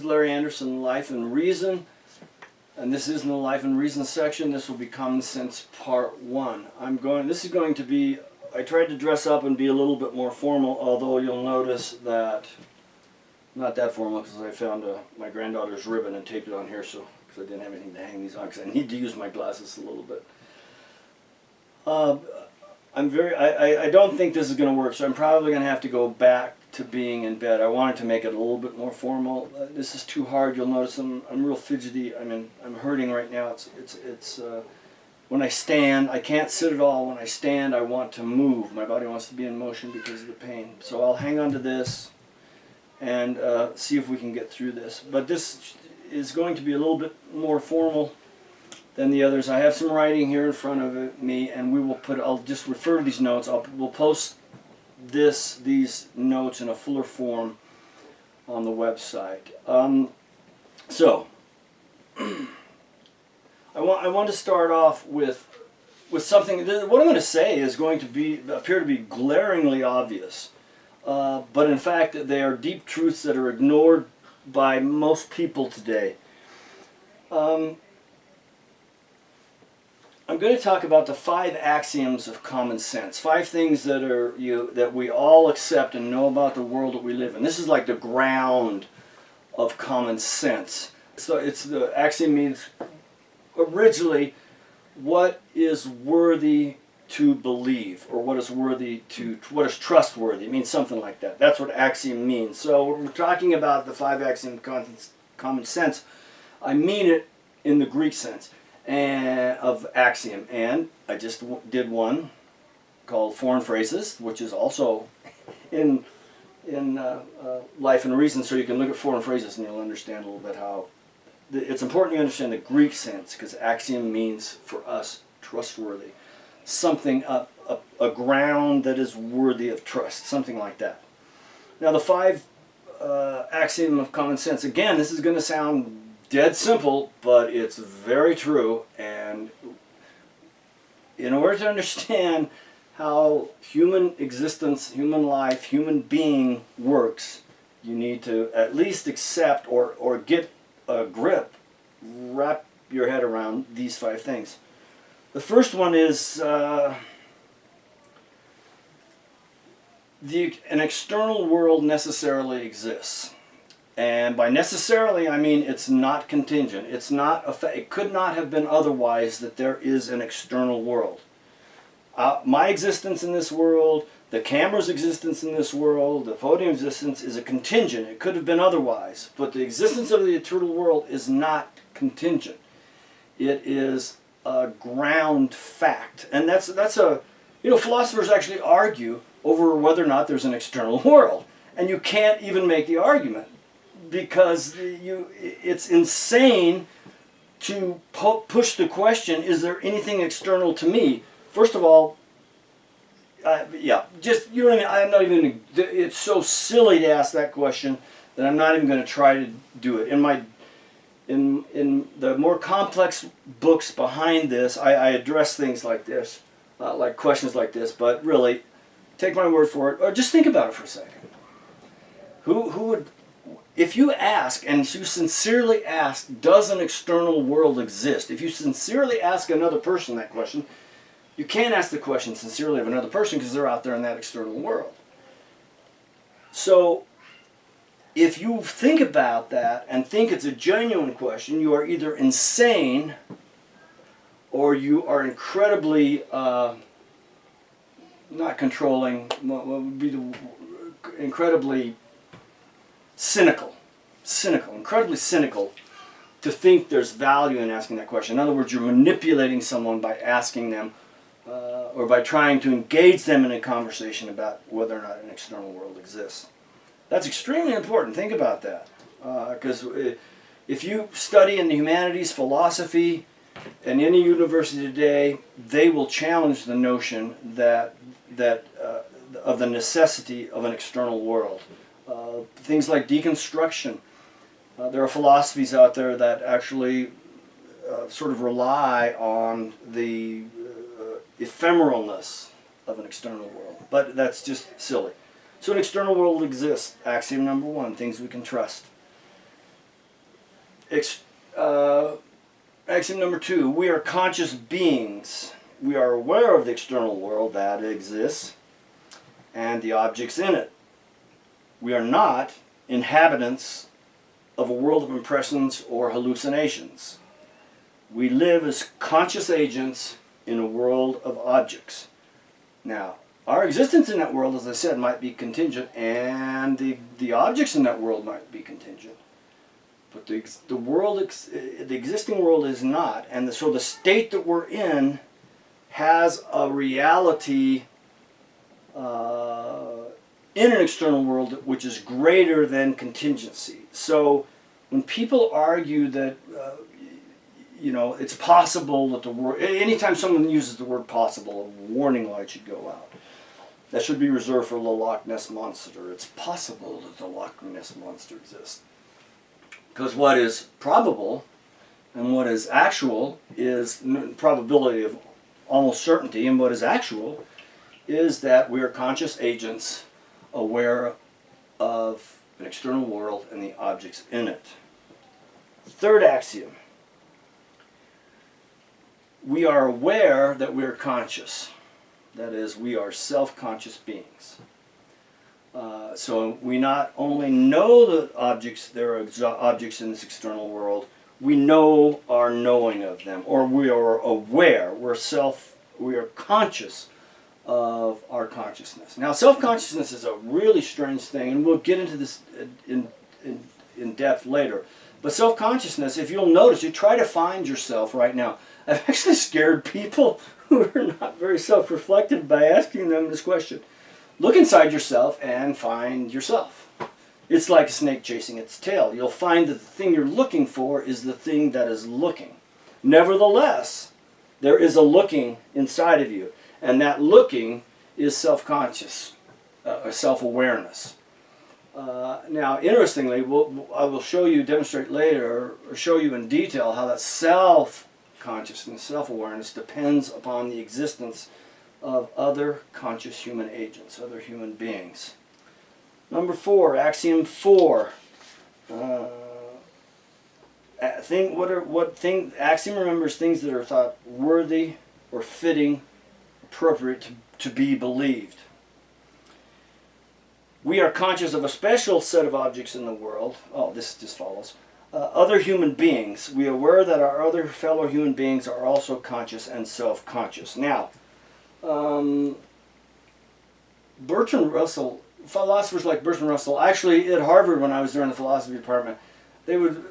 Larry Anderson, Life and Reason, and this is in the Life and Reason section. This will be Common Sense Part 1. This is going to be, I tried to dress up and be a little bit more formal, although you'll notice that, not that formal because I found my granddaughter's ribbon and taped it on here because I didn't have anything to hang these on because I need to use my glasses a little bit. I don't think this is going to work, so I'm probably going to have to go back to being in bed. I wanted to make it a little bit more formal. This is too hard. You'll notice I'm real fidgety. I'm hurting right now. When I stand, I can't sit at all. When I stand, I want to move. My body wants to be in motion because of the pain. So I'll hang on to this and see if we can get through this. But this is going to be a little bit more formal than the others. I have some writing here in front of me, and I'll just refer to these notes. We'll post these notes in a fuller form on the website. So I want to start off with something. What I'm going to say is going to appear to be glaringly obvious, but in fact they are deep truths that are ignored by most people today. I'm going to talk about the 5 axioms of common sense. 5 things that we all accept and know about the world that we live in. This is like the ground of common sense. So the axiom means originally what is worthy to believe, or what is trustworthy. It means something like that. That's what axiom means. So when we're talking about the 5 axioms of common sense, I mean it in the Greek sense of axiom, and I just did one called Foreign Phrases, which is also in Life and Reason, so you can look at foreign phrases and you'll understand a little bit how it's important you understand the Greek sense, because axiom means for us trustworthy, something a ground that is worthy of trust, something like that. Now the 5 axiom of common sense, again, this is going to sound dead simple, but it's very true, and in order to understand how human existence, human life, human being works, you need to at least accept or get a grip, wrap your head around these 5 things. The first one is an external world necessarily exists. And by necessarily, I mean it's not contingent. It could not have been otherwise that there is an external world. My existence in this world, the camera's existence in this world, the podium's existence is a contingent. It could have been otherwise. But the existence of the eternal world is not contingent. It is a ground fact. And philosophers actually argue over whether or not there's an external world. And you can't even make the argument, because it's insane to push the question, is there anything external to me? First of all, it's so silly to ask that question that I'm not even going to try to do it. In the more complex books behind this, I address things like this, like questions like this, but really, take my word for it, or just think about it for a second. Who would... If you ask, and you sincerely ask, does an external world exist? If you sincerely ask another person that question, you can't ask the question sincerely of another person because they're out there in that external world. So, if you think about that and think it's a genuine question, you are either insane or you are incredibly, not controlling, what would be incredibly incredibly cynical to think there's value in asking that question. In other words, you're manipulating someone by asking them or by trying to engage them in a conversation about whether or not an external world exists. That's extremely important. Think about that. Because if you study in the humanities, philosophy, and any university today, they will challenge the notion that of the necessity of an external world. Things like deconstruction. There are philosophies out there that actually sort of rely on the ephemeralness of an external world. But that's just silly. So an external world exists. Axiom number 1, things we can trust. Axiom number 2, we are conscious beings. We are aware of the external world that exists and the objects in it. We are not inhabitants of a world of impressions or hallucinations. We live as conscious agents in a world of objects. Now, our existence in that world, as I said, might be contingent, and the objects in that world might be contingent. But the existing world is not, and so the state that we're in has a reality in an external world which is greater than contingency. So when people argue that it's possible that the world, anytime someone uses the word possible, a warning light should go out. That should be reserved for the Loch Ness Monster. It's possible that the Loch Ness Monster exists. Because what is probable and what is actual is probability of almost certainty, and what is actual is that we are conscious agents aware of an external world and the objects in it. Third axiom. We are aware that we are conscious. That is, we are self-conscious beings. So we not only know that there are objects in this external world, we know our knowing of them, or we are aware. We are conscious of our consciousness. Now, self-consciousness is a really strange thing, and we'll get into this in depth later. But self-consciousness, if you'll notice, you try to find yourself right now. I've actually scared people who are not very self-reflective by asking them this question. Look inside yourself and find yourself. It's like a snake chasing its tail. You'll find that the thing you're looking for is the thing that is looking. Nevertheless, there is a looking inside of you, and that looking is self-conscious, self-awareness. Now, interestingly, I will demonstrate later, or show you in detail how that self-consciousness, self-awareness depends upon the existence of other conscious human agents, other human beings. Number 4, axiom 4. Axiom remembers things that are thought worthy or fitting, appropriate to be believed. We are conscious of a special set of objects in the world. Oh, this just follows. Other human beings. We are aware that our other fellow human beings are also conscious and self-conscious. Now, Bertrand Russell, philosophers like Bertrand Russell, actually at Harvard when I was there in the philosophy department, they would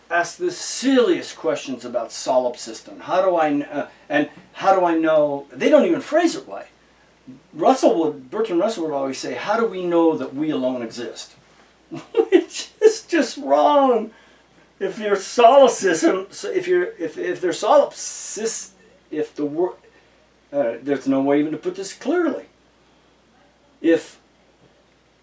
ask the silliest questions about solipsism. How do I know? They don't even phrase it right. Bertrand Russell would always say, "How do we know that we alone exist?" Which is just wrong. If you're solipsism, there's no way even to put this clearly. If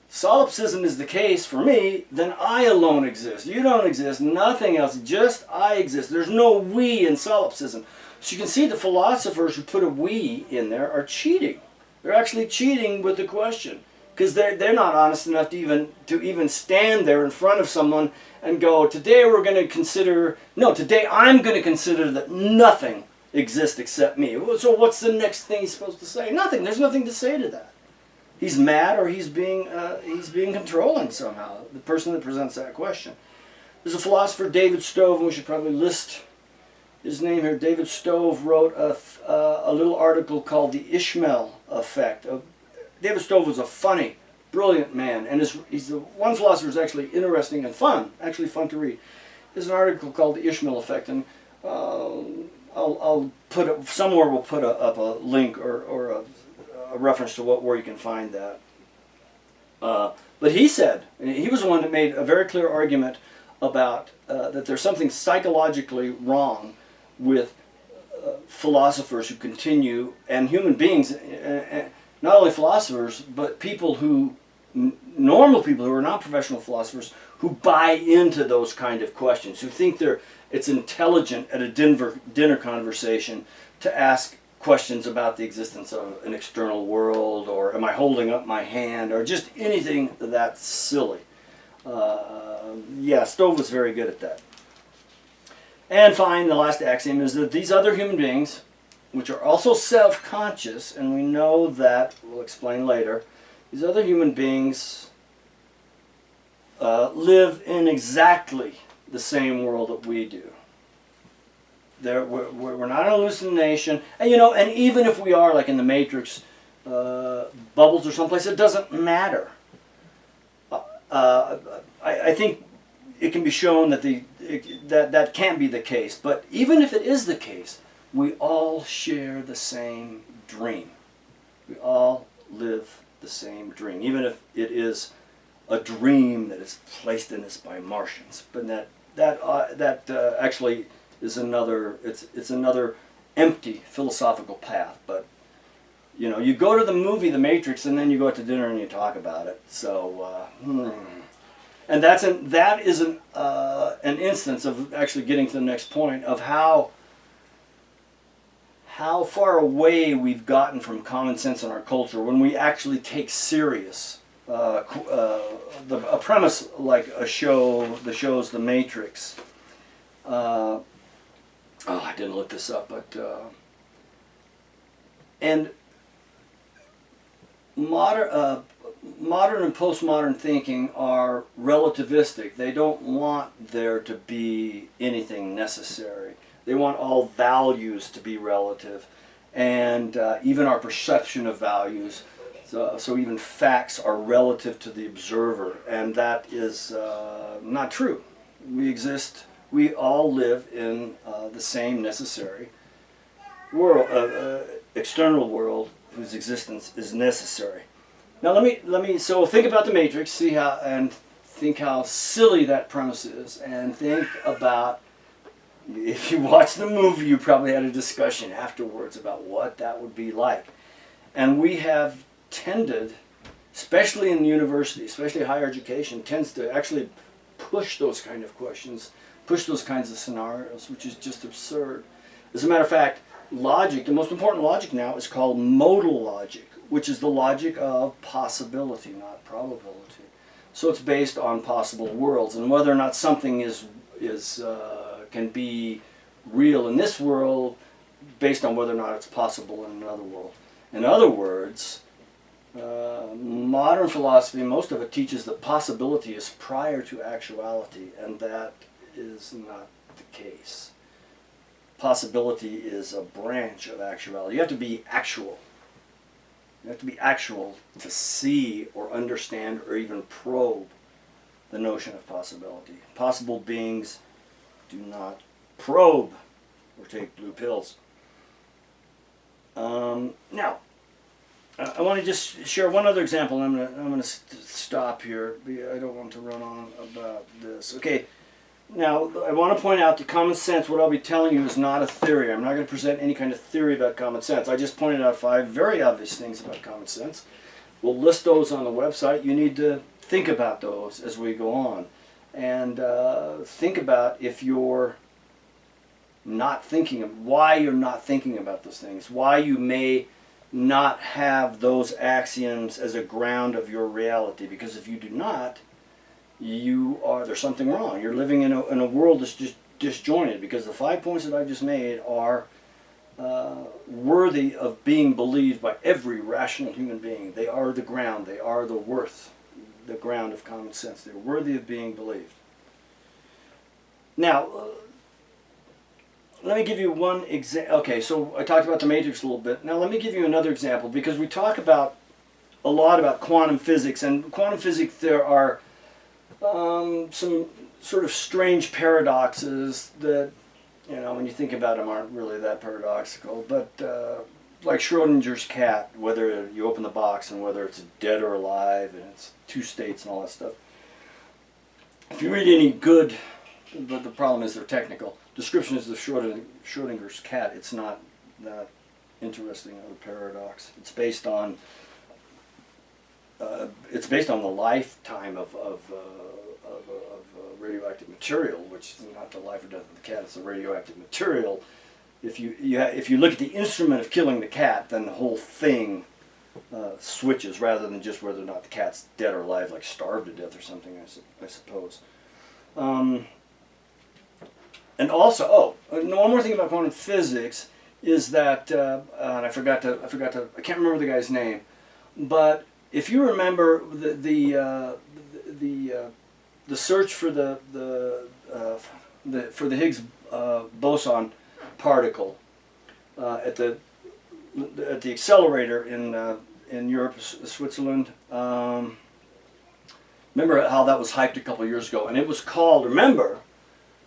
solipsism is the case for me, then I alone exist. You don't exist, nothing else, just I exist. There's no we in solipsism. So you can see the philosophers who put a we in there are cheating. They're actually cheating with the question, because they're not honest enough to even stand there in front of someone and go, today I'm going to consider that nothing exists except me. So what's the next thing he's supposed to say? Nothing. There's nothing to say to that. He's mad, or he's being controlling somehow, the person that presents that question. There's a philosopher, David Stove, and we should probably list his name here. David Stove wrote a little article called The Ishmael Effect. David Stove was a funny, brilliant man, and he's the one philosopher who's actually interesting and fun to read. There's an article called The Ishmael Effect, and I'll put it somewhere. We'll put up a link or a reference to where you can find that. But he said, and he was the one that made a very clear argument about that there's something psychologically wrong with philosophers who continue, and human beings, not only philosophers, but normal people who are not professional philosophers, who buy into those kind of questions, who think it's intelligent at a dinner conversation to ask questions about the existence of an external world, or am I holding up my hand, or just anything that's silly. Stove was very good at that. And finally, the last axiom is that these other human beings, which are also self-conscious, and we know that, we'll explain later, these other human beings live in exactly the same world that we do. We're not an hallucination, and and even if we are, like in the Matrix, bubbles or someplace, it doesn't matter. I think it can be shown that that can't be the case. But even if it is the case, we all share the same dream. We all live the same dream, even if it is a dream that is placed in us by Martians. But that actually is another. It's another empty philosophical path. But you go to the movie The Matrix, and then you go out to dinner and you talk about it. So, and that is an instance of actually getting to the next point of how far away we've gotten from common sense in our culture when we actually take serious a premise like the show's The Matrix. I didn't look this up, but and modern and postmodern thinking are relativistic. They don't want there to be anything necessary. They want all values to be relative, and even our perception of values. So even facts are relative to the observer, and that is not true. We all live in the same necessary world, external world whose existence is necessary. Now let me so think about the Matrix, think how silly that premise is, and think about, if you watch the movie, you probably had a discussion afterwards about what that would be like. And we have tended, especially in university, especially higher education, tends to actually push those kind of questions, push those kinds of scenarios, which is just absurd. As a matter of fact, logic, the most important logic now, is called modal logic, which is the logic of possibility, not probability. So it's based on possible worlds, and whether or not something can be real in this world, based on whether or not it's possible in another world. In other words, modern philosophy, most of it teaches that possibility is prior to actuality, and that is not the case. Possibility is a branch of actuality. You have to be actual. You have to be actual to see or understand or even probe the notion of possibility. Possible beings do not probe or take blue pills. Now, I want to just share one other example. I'm going to stop here. I don't want to run on about this. Okay. Now, I want to point out that common sense, what I'll be telling you, is not a theory. I'm not going to present any kind of theory about common sense. I just pointed out 5 very obvious things about common sense. We'll list those on the website. You need to think about those as we go on. And think about if you're not thinking of why you're not thinking about those things, why you may not have those axioms as a ground of your reality. Because if you do not, there's something wrong. You're living in a world that's just disjointed, because the 5 points that I just made are worthy of being believed by every rational human being. They are the ground. They are the ground of common sense. They're worthy of being believed. Now, let me give you one example. Okay, so I talked about the Matrix a little bit. Now let me give you another example, because we talk a lot about quantum physics. And quantum physics, there are some sort of strange paradoxes that, when you think about them, aren't really that paradoxical. But like Schrodinger's cat, whether you open the box and whether it's dead or alive, and it's 2 states and all that stuff. If you read any good, but the problem is they're technical, descriptions of Schrodinger's cat, it's not that interesting of a paradox. It's based on the lifetime of radioactive material, which is not the life or death of the cat. It's the radioactive material. If you look at the instrument of killing the cat, then the whole thing switches, rather than just whether or not the cat's dead or alive, like starved to death or something, I suppose. And also, one more thing about quantum physics is that, and I can't remember the guy's name, but if you remember the search for for the Higgs boson particle at the accelerator in Europe, Switzerland. Remember how that was hyped a couple of years ago, and it was called. Remember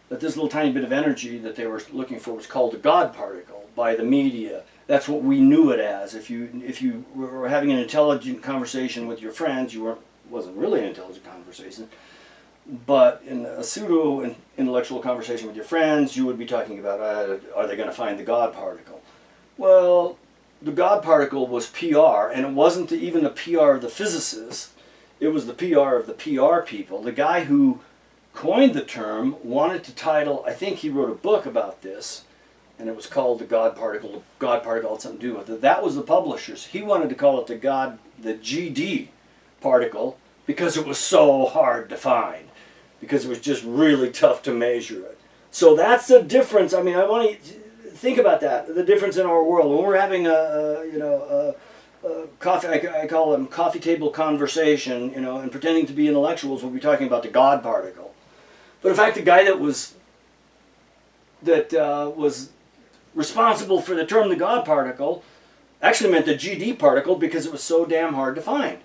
that this little tiny bit of energy that they were looking for was called the God particle by the media. That's what we knew it as. If you were having an intelligent conversation with your friends, wasn't really an intelligent conversation, but in a pseudo intellectual conversation with your friends, you would be talking about are they going to find the God particle? Well, the God particle was PR, and it wasn't even the PR of the physicists. It was the PR of the PR people. The guy who coined the term wanted to title, I think he wrote a book about this, and it was called the God particle. The God particle had something to do with it. That was the publishers. He wanted to call it the GD particle because it was so hard to find, because it was just really tough to measure it. So that's the difference. I mean, I want to think about that. The difference in our world when we're having a coffee, I call them coffee table conversation, and pretending to be intellectuals, we'll be talking about the God particle. But in fact, the guy that was responsible for the term the God particle actually meant the GD particle because it was so damn hard to find.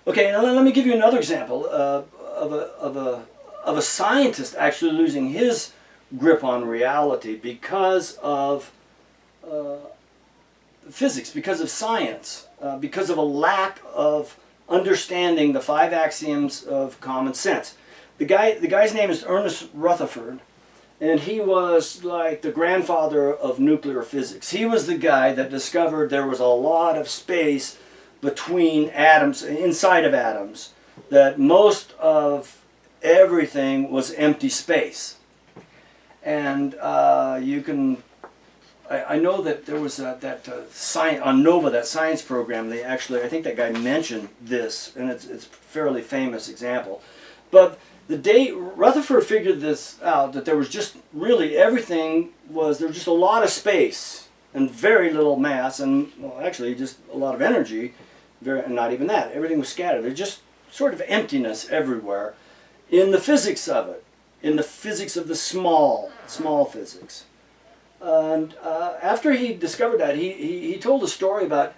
Okay, now let me give you another example of a scientist actually losing his grip on reality because of physics, because of science, because of a lack of understanding the 5 axioms of common sense. The guy's name is Ernest Rutherford, and he was like the grandfather of nuclear physics. He was the guy that discovered there was a lot of space between atoms, inside of atoms, that most of everything was empty space. And I know that there was science on NOVA, that science program. They actually, I think that guy mentioned this, and it's a fairly famous example. But the day Rutherford figured this out, that there was just really there was just a lot of space and very little mass, and well, actually just a lot of energy, and not even that. Everything was scattered. There's just sort of emptiness everywhere in the physics of it, in the physics of the small physics. And after he discovered that, he told a story about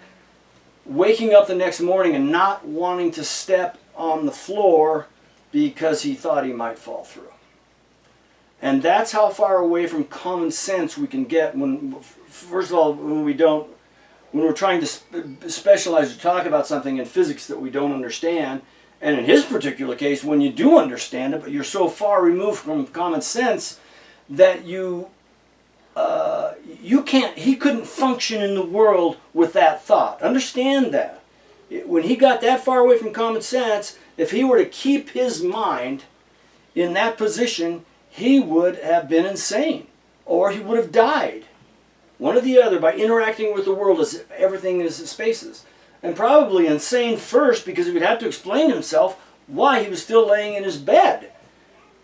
waking up the next morning and not wanting to step on the floor because he thought he might fall through. And that's how far away from common sense we can get when, first of all, when we're trying to specialize or talk about something in physics that we don't understand. And in his particular case, when you do understand it, but you're so far removed from common sense that he couldn't function in the world with that thought. Understand that. When he got that far away from common sense, if he were to keep his mind in that position, he would have been insane, or he would have died. One or the other, by interacting with the world as if everything is spaces. And probably insane first, because he would have to explain to himself why he was still laying in his bed.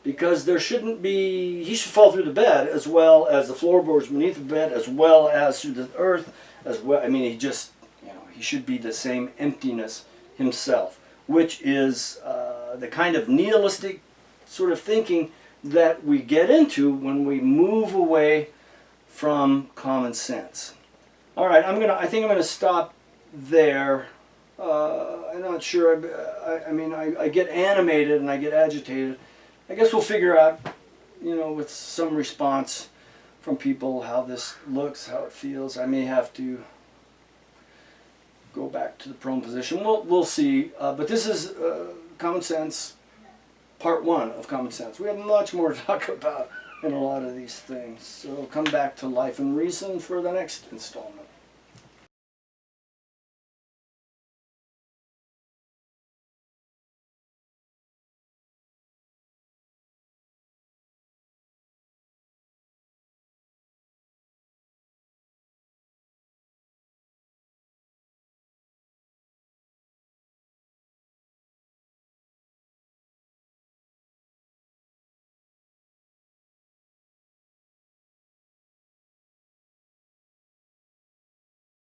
Because he should fall through the bed as well as the floorboards beneath the bed, as well as through the earth, as well. I mean, he should be the same emptiness himself, which is the kind of nihilistic sort of thinking that we get into when we move away from common sense. All right, I think I'm gonna stop there. I'm not sure. I get animated and I get agitated. I guess we'll figure out, with some response from people, how this looks, how it feels. I may have to go back to the prone position. We'll see. But this is Common Sense, Part 1 of Common Sense. We have much more to talk about in a lot of these things. So come back to Life and Reason for the next installment.